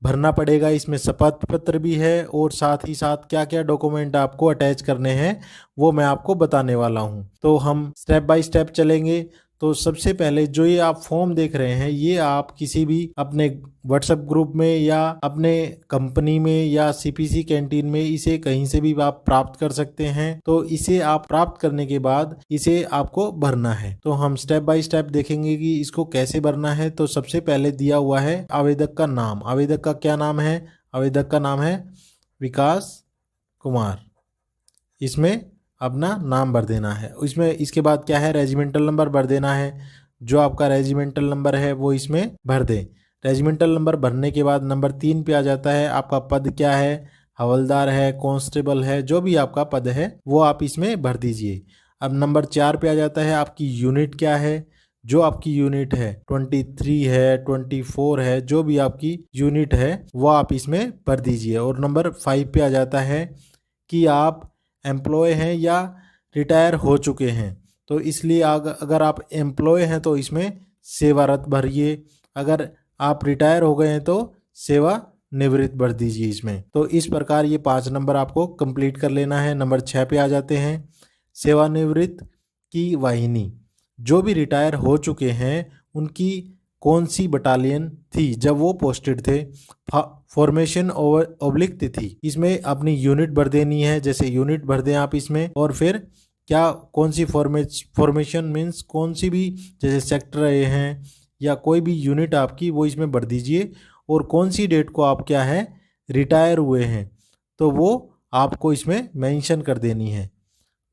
भरना पड़ेगा। इसमें शपथ पत्र भी है और साथ ही साथ क्या क्या डॉक्यूमेंट आपको अटैच करने हैं वो मैं आपको बताने वाला हूँ। तो हम स्टेप बाय स्टेप चलेंगे। तो सबसे पहले जो ये आप फॉर्म देख रहे हैं ये आप किसी भी अपने व्हाट्सएप ग्रुप में या अपने कंपनी में या सीपीसी कैंटीन में इसे कहीं से भी आप प्राप्त कर सकते हैं। तो इसे आप प्राप्त करने के बाद इसे आपको भरना है। तो हम स्टेप बाय स्टेप देखेंगे कि इसको कैसे भरना है। तो सबसे पहले दिया हुआ है आवेदक का नाम। आवेदक का क्या नाम है? आवेदक का नाम है विकास कुमार। इसमें अपना नाम भर देना है। इसमें इसके बाद क्या है, रेजिमेंटल नंबर भर देना है। जो आपका रेजिमेंटल नंबर है वो इसमें भर दें। रेजिमेंटल नंबर भरने के बाद नंबर 3 पे आ जाता है आपका पद क्या है, हवलदार है, कांस्टेबल है, जो भी आपका पद है वो आप इसमें भर दीजिए। अब नंबर 4 पे आ जाता है आपकी यूनिट क्या है। जो आपकी यूनिट है 23 है, 24 है, जो भी आपकी यूनिट है वो आप इसमें भर दीजिए। और नंबर 5 पे आ जाता है कि आप एम्प्लॉय हैं या रिटायर हो चुके हैं। तो इसलिए अगर आप एम्प्लॉय हैं तो इसमें सेवारत भरिए, अगर आप रिटायर हो गए हैं तो सेवा निवृत्त भर दीजिए इसमें। तो इस प्रकार ये 5 नंबर आपको कंप्लीट कर लेना है। नंबर 6 पे आ जाते हैं सेवानिवृत्त की वाहिनी। जो भी रिटायर हो चुके हैं उनकी कौन सी बटालियन थी जब वो पोस्टेड थे, फॉर्मेशन ओब्लिक तिथि, इसमें अपनी यूनिट भर देनी है। जैसे यूनिट भर दें आप इसमें, और फिर क्या कौन सी फॉर्मेशन मीन्स कौन सी भी, जैसे सेक्टर रहे हैं या कोई भी यूनिट आपकी वो इसमें भर दीजिए। और कौन सी डेट को आप क्या है रिटायर हुए हैं तो वो आपको इसमें मेंशन कर देनी है।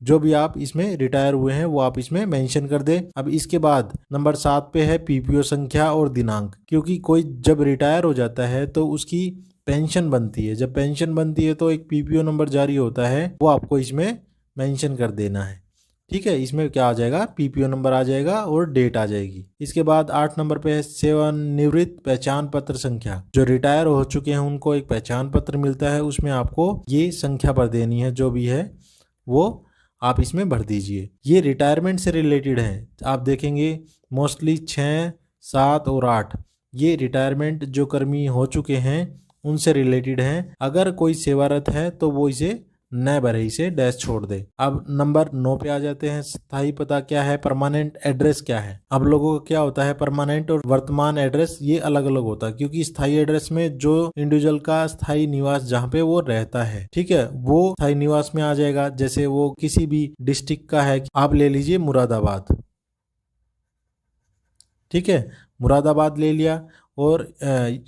जो भी आप इसमें रिटायर हुए हैं वो आप इसमें मेंशन कर दें। अब इसके बाद नंबर 7 पे है पीपीओ संख्या और दिनांक। क्योंकि कोई जब रिटायर हो जाता है तो उसकी पेंशन बनती है। जब पेंशन बनती है तो एक पीपीओ नंबर जारी होता है, वो आपको इसमें मेंशन कर देना है। ठीक है, इसमें क्या आ जाएगा, पीपीओ नंबर आ जाएगा और डेट आ जाएगी। इसके बाद 8 नंबर पे है सेवानिवृत्त पहचान पत्र संख्या। जो रिटायर हो चुके हैं उनको एक पहचान पत्र मिलता है, उसमें आपको ये संख्या भर देनी है। जो भी है वो आप इसमें भर दीजिए। ये रिटायरमेंट से रिलेटेड है। आप देखेंगे मोस्टली 6, 7 और 8 ये रिटायरमेंट जो कर्मी हो चुके हैं उनसे रिलेटेड हैं। अगर कोई सेवारत है तो वो इसे न भरे, इसे डैश छोड़ दे। अब नंबर 9 पे आ जाते हैं स्थायी पता क्या है, परमानेंट एड्रेस क्या है। अब लोगों का क्या होता है, परमानेंट और वर्तमान एड्रेस ये अलग अलग होता है। क्योंकि स्थायी एड्रेस में जो इंडिविजुअल का स्थायी निवास जहाँ पे वो रहता है, ठीक है, वो स्थायी निवास में आ जाएगा। जैसे वो किसी भी डिस्ट्रिक्ट का है, आप ले लीजिए मुरादाबाद, ठीक है, मुरादाबाद ले लिया। और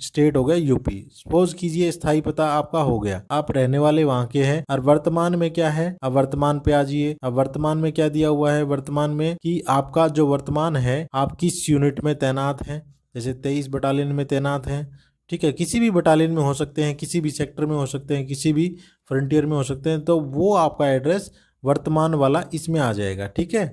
स्टेट हो गया यूपी। सपोज कीजिए स्थायी पता आपका हो गया, आप रहने वाले वहां के हैं। और वर्तमान में क्या है, अब वर्तमान पे आ जाइए। अब वर्तमान में क्या दिया हुआ है, वर्तमान में कि आपका जो वर्तमान है आप किस यूनिट में तैनात हैं। जैसे 23 बटालियन में तैनात हैं, ठीक है, किसी भी बटालियन में हो सकते हैं, किसी भी सेक्टर में हो सकते हैं, किसी भी फ्रंटियर में हो सकते हैं। तो वो आपका एड्रेस वर्तमान वाला इसमें आ जाएगा। ठीक है,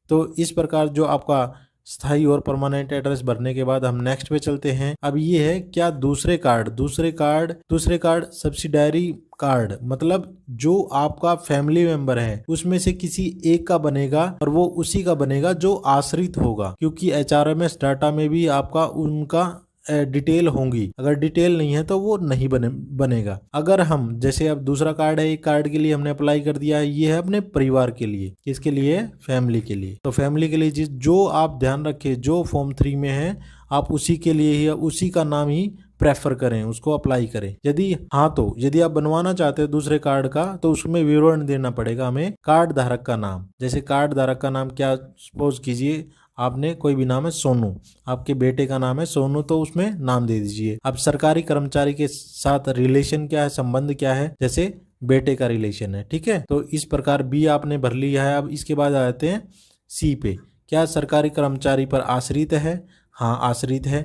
तो इस प्रकार जो आपका स्थाई और परमानेंट एड्रेस भरने के बाद हम नेक्स्ट पे चलते हैं। अब ये है क्या, दूसरे कार्ड सब्सिडायरी कार्ड, मतलब जो आपका फैमिली मेंबर है उसमें से किसी एक का बनेगा और वो उसी का बनेगा जो आश्रित होगा। क्योंकि एचआरएमएस डाटा में भी आपका उनका डिटेल होंगी, अगर डिटेल नहीं है तो वो नहीं बनेगा। अगर हम जैसे अब दूसरा कार्ड है, एक कार्ड के लिए हमने अप्लाई कर दिया है, ये है अपने परिवार के लिए, किसके लिए, फैमिली के लिए। तो फैमिली के लिए जो आप ध्यान रखें, जो फॉर्म 3 में है आप उसी के लिए ही, उसी का नाम ही प्रेफर करें, उसको अप्लाई करें। यदि हाँ, तो यदि आप बनवाना चाहते हैं दूसरे कार्ड का तो उसमें विवरण देना पड़ेगा हमें, कार्ड धारक का नाम। जैसे कार्ड धारक का नाम क्या, सपोज कीजिए आपने कोई भी नाम है सोनू, आपके बेटे का नाम है सोनू, तो उसमें नाम दे दीजिए। अब सरकारी कर्मचारी के साथ रिलेशन क्या है, संबंध क्या है, जैसे बेटे का रिलेशन है। ठीक है, तो इस प्रकार बी आपने भर लिया है। अब इसके बाद आ जाते हैं सी पे, क्या सरकारी कर्मचारी पर आश्रित है, हाँ आश्रित है।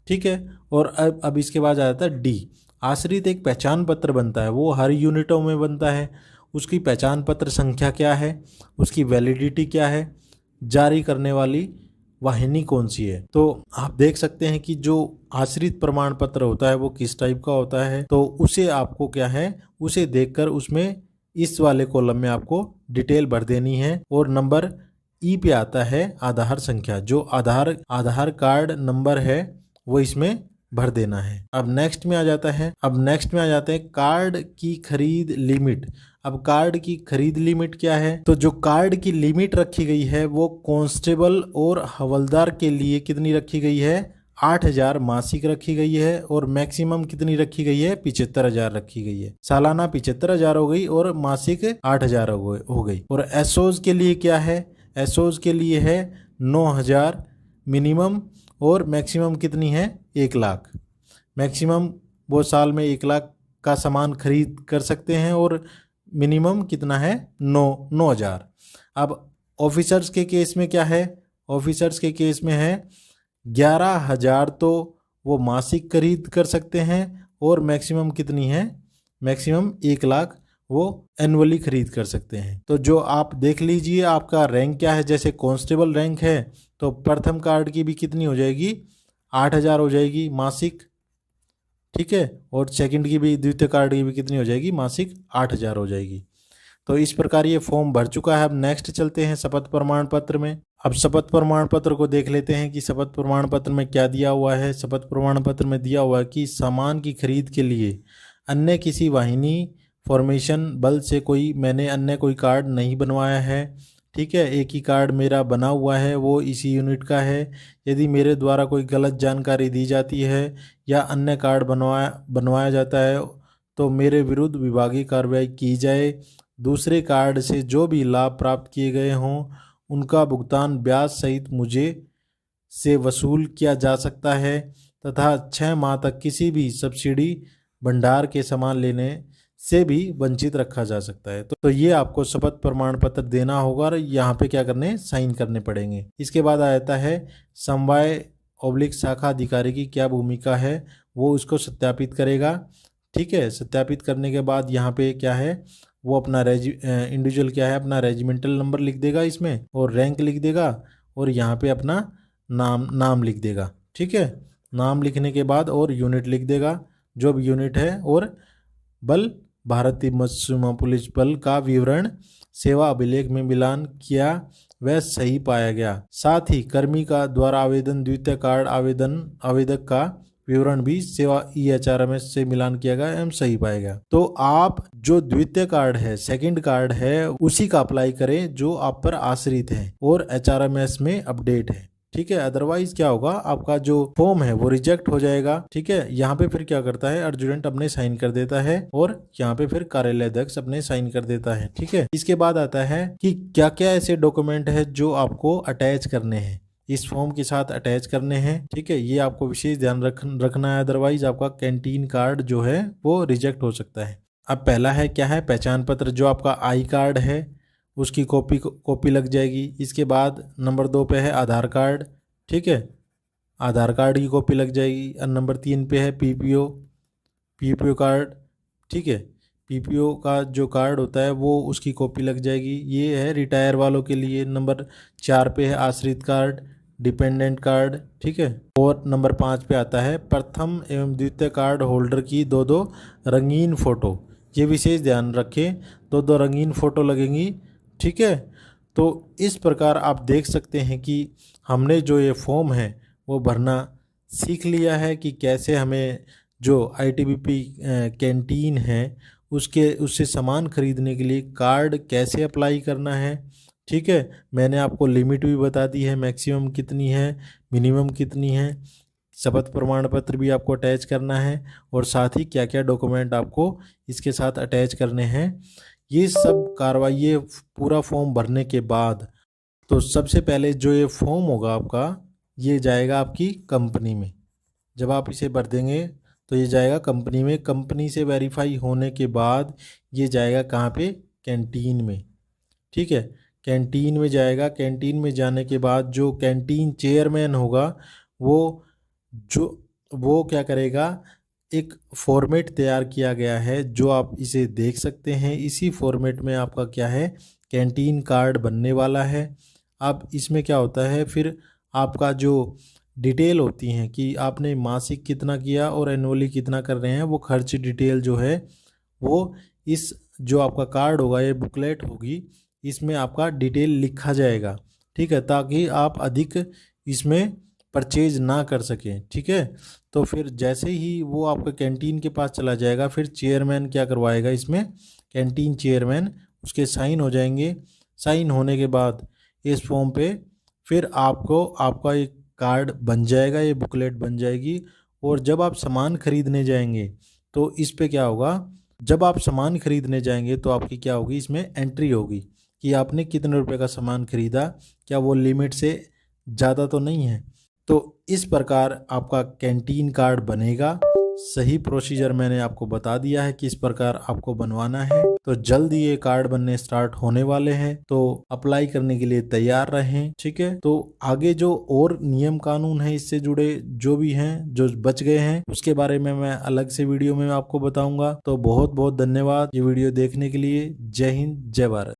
ठीक है, और अब इसके बाद आ जाता है डी, आश्रित एक पहचान पत्र बनता है, वो हर यूनिटों में बनता है। उसकी पहचान पत्र संख्या क्या है, उसकी वैलिडिटी क्या है, जारी करने वाली वाहिनी कौन सी है। तो आप देख सकते हैं कि जो आश्रित प्रमाण पत्र होता है वो किस टाइप का होता है। तो उसे आपको क्या है, उसे देखकर उसमें इस वाले कॉलम में आपको डिटेल भर देनी है। और नंबर ई पे आता है आधार संख्या, जो आधार कार्ड नंबर है वो इसमें भर देना है। अब नेक्स्ट में आ जाते हैं कार्ड की खरीद लिमिट। अब कार्ड की खरीद लिमिट क्या है? तो जो कार्ड की लिमिट रखी गई है वो कांस्टेबल और हवलदार के लिए कितनी रखी गई है? 8,000 मासिक रखी गई है। और मैक्सिमम कितनी रखी गई है? 75,000 रखी गई है। सालाना 75,000 हो गई और मासिक 8,000 हो गई। और एसओज के लिए क्या है? एसओज के लिए है 9,000 मिनिमम और मैक्सिमम कितनी है? 1,00,000। मैक्सिमम वो साल में 1,00,000 का सामान खरीद कर सकते हैं और मिनिमम कितना है? 9,000। अब ऑफिसर्स के केस में क्या है? ऑफिसर्स के केस में है 11,000 तो वो मासिक खरीद कर सकते हैं और मैक्सिमम कितनी है? मैक्सिमम 1,00,000 वो एनुअली खरीद कर सकते हैं। तो जो आप देख लीजिए आपका रैंक क्या है। जैसे कांस्टेबल रैंक है तो प्रथम कार्ड की भी कितनी हो जाएगी? 8,000 हो जाएगी मासिक, ठीक है। और सेकंड की भी, द्वितीय कार्ड की भी कितनी हो जाएगी? मासिक 8,000 हो जाएगी। तो इस प्रकार ये फॉर्म भर चुका है। अब नेक्स्ट चलते हैं शपथ प्रमाण पत्र में। अब शपथ प्रमाण पत्र को देख लेते हैं कि शपथ प्रमाण पत्र में क्या दिया हुआ है। शपथ प्रमाण पत्र में दिया हुआ है कि सामान की खरीद के लिए अन्य किसी वाहिनी फॉर्मेशन बल से मैंने अन्य कोई कार्ड नहीं बनवाया है, ठीक है। एक ही कार्ड मेरा बना हुआ है, वो इसी यूनिट का है। यदि मेरे द्वारा कोई गलत जानकारी दी जाती है या अन्य कार्ड बनवाया जाता है तो मेरे विरुद्ध विभागीय कार्रवाई की जाए। दूसरे कार्ड से जो भी लाभ प्राप्त किए गए हों उनका भुगतान ब्याज सहित मुझे से वसूल किया जा सकता है तथा 6 माह तक किसी भी सब्सिडी भंडार के सामान लेने से भी वंचित रखा जा सकता है। तो ये आपको शपथ प्रमाण पत्र देना होगा और यहाँ पे क्या करने? साइन करने पड़ेंगे। इसके बाद आ जाता है समवाय ऑब्लिक शाखा अधिकारी की क्या भूमिका है, वो उसको सत्यापित करेगा, ठीक है। सत्यापित करने के बाद यहाँ पे क्या है, वो अपना इंडिविजुअल क्या है, अपना रेजिमेंटल नंबर लिख देगा इसमें और रैंक लिख देगा और यहाँ पे अपना नाम लिख देगा, ठीक है। नाम लिखने के बाद और यूनिट लिख देगा जो भी यूनिट है, और बल भारतीय सीमा पुलिस बल का विवरण सेवा अभिलेख में मिलान किया वह सही पाया गया। साथ ही कर्मी का द्वारा आवेदन द्वितीय कार्ड आवेदक का विवरण भी सेवा EHRMS से मिलान किया गया एवं सही पाया गया। तो आप जो द्वितीय कार्ड है, सेकंड कार्ड है, उसी का अप्लाई करें जो आप पर आश्रित है और HRMS में अपडेट है, ठीक है। अदरवाइज क्या होगा, आपका जो फॉर्म है वो रिजेक्ट हो जाएगा, ठीक है। यहाँ पे फिर क्या करता है, अर्जुडेंट अपने साइन कर देता है और यहाँ पे फिर कार्यालय अध्यक्ष अपने साइन कर देता है, ठीक है। इसके बाद आता है कि क्या क्या ऐसे डॉक्यूमेंट है जो आपको अटैच करने हैं, इस फॉर्म के साथ अटैच करने हैं, ठीक है। ये आपको विशेष ध्यान रखना है, अदरवाइज आपका कैंटीन कार्ड जो है वो रिजेक्ट हो सकता है। अब पहला है क्या है, पहचान पत्र, जो आपका आई कार्ड है उसकी कॉपी लग जाएगी। इसके बाद नंबर 2 पे है आधार कार्ड, ठीक है, आधार कार्ड की कॉपी लग जाएगी। और नंबर 3 पे है पीपीओ कार्ड, ठीक है। पीपीओ का जो कार्ड होता है वो उसकी कॉपी लग जाएगी, ये है रिटायर वालों के लिए। नंबर 4 पे है आश्रित कार्ड, डिपेंडेंट कार्ड, ठीक है। और नंबर 5 पे आता है प्रथम एवं द्वितीय कार्ड होल्डर की 2-2 रंगीन फ़ोटो। ये विशेष ध्यान रखें, 2-2 रंगीन फ़ोटो लगेंगी, ठीक है। तो इस प्रकार आप देख सकते हैं कि हमने जो ये फॉर्म है वो भरना सीख लिया है कि कैसे हमें जो ITBP कैंटीन है उससे सामान खरीदने के लिए कार्ड कैसे अप्लाई करना है, ठीक है। मैंने आपको लिमिट भी बता दी है, मैक्सिमम कितनी है, मिनिमम कितनी है। शपथ प्रमाण पत्र भी आपको अटैच करना है और साथ ही क्या क्या डॉक्यूमेंट आपको इसके साथ अटैच करने हैं। ये सब कार्रवाई, ये पूरा फॉर्म भरने के बाद तो सबसे पहले जो ये फॉर्म होगा आपका, ये जाएगा आपकी कंपनी में। जब आप इसे भर देंगे तो ये जाएगा कंपनी में। कंपनी से वेरीफाई होने के बाद ये जाएगा कहाँ पे, कैंटीन में, ठीक है। कैंटीन में जाएगा। कैंटीन में जाने के बाद जो कैंटीन चेयरमैन होगा वो क्या करेगा, एक फॉर्मेट तैयार किया गया है जो आप इसे देख सकते हैं। इसी फॉर्मेट में आपका क्या है, कैंटीन कार्ड बनने वाला है। अब इसमें क्या होता है, फिर आपका जो डिटेल होती हैं कि आपने मासिक कितना किया और एनुअली कितना कर रहे हैं, वो खर्च डिटेल जो है वो इस जो आपका कार्ड होगा, ये बुकलेट होगी, इसमें आपका डिटेल लिखा जाएगा, ठीक है, ताकि आप अधिक इसमें परचेज ना कर सकें, ठीक है। तो फिर जैसे ही वो आपका कैंटीन के पास चला जाएगा, फिर चेयरमैन क्या करवाएगा इसमें, कैंटीन चेयरमैन उसके साइन हो जाएंगे। साइन होने के बाद इस फॉर्म पे फिर आपको आपका एक कार्ड बन जाएगा, ये बुकलेट बन जाएगी। और जब आप सामान खरीदने जाएंगे तो इस पे क्या होगा, जब आप सामान खरीदने जाएंगे तो आपकी क्या होगी, इसमें एंट्री होगी कि आपने कितने रुपए का सामान खरीदा, क्या वो लिमिट से ज़्यादा तो नहीं है। तो इस प्रकार आपका कैंटीन कार्ड बनेगा। सही प्रोसीजर मैंने आपको बता दिया है कि इस प्रकार आपको बनवाना है। तो जल्द ही ये कार्ड बनने स्टार्ट होने वाले हैं, तो अप्लाई करने के लिए तैयार रहें, ठीक है। तो आगे जो और नियम कानून है इससे जुड़े जो भी हैं, जो बच गए हैं, उसके बारे में मैं अलग से वीडियो में आपको बताऊंगा। तो बहुत बहुत धन्यवाद ये वीडियो देखने के लिए। जय हिंद, जय भारत।